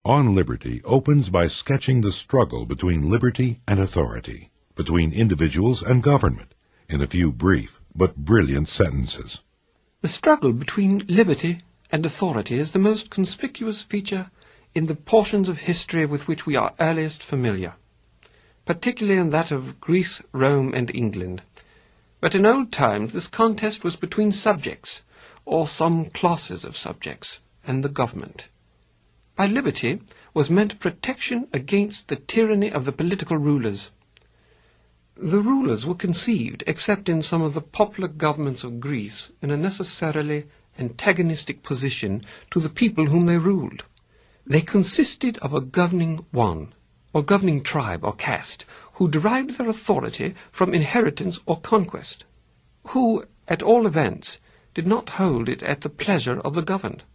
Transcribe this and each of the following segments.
On Liberty opens by sketching the struggle between liberty and authority, between individuals and government, in a few brief but brilliant sentences. The struggle between liberty and authority is the most conspicuous feature in the portions of history with which we are earliest familiar, particularly in that of Greece, Rome, and England. But in old times this contest was between subjects, or some classes of subjects, and the government. By liberty was meant protection against the tyranny of the political rulers. The rulers were conceived, except in some of the popular governments of Greece, in a necessarily antagonistic position to the people whom they ruled. They consisted of a governing one, or governing tribe or caste, who derived their authority from inheritance or conquest, who, at all events, did not hold it at the pleasure of the governed.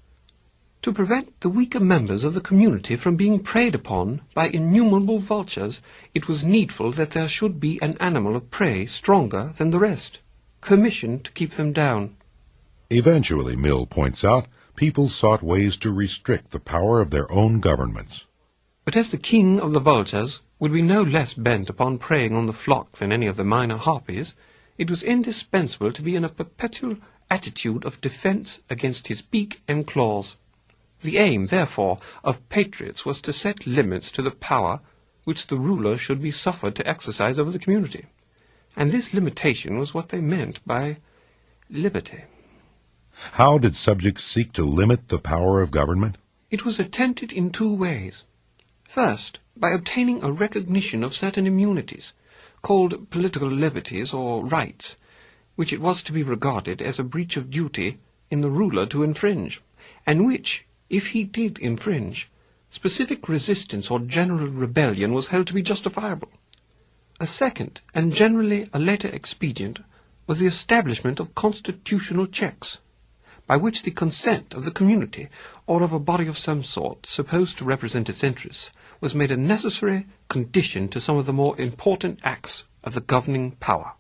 To prevent the weaker members of the community from being preyed upon by innumerable vultures, it was needful that there should be an animal of prey stronger than the rest, commissioned to keep them down. Eventually, Mill points out, people sought ways to restrict the power of their own governments. But as the king of the vultures would be no less bent upon preying on the flock than any of the minor harpies, it was indispensable to be in a perpetual attitude of defence against his beak and claws. The aim, therefore, of patriots was to set limits to the power which the ruler should be suffered to exercise over the community, and this limitation was what they meant by liberty. How did subjects seek to limit the power of government? It was attempted in two ways. First, by obtaining a recognition of certain immunities, called political liberties or rights, which it was to be regarded as a breach of duty in the ruler to infringe, and which, if he did infringe, specific resistance or general rebellion was held to be justifiable. A second, and generally a later expedient, was the establishment of constitutional checks, by which the consent of the community, or of a body of some sort supposed to represent its interests, was made a necessary condition to some of the more important acts of the governing power.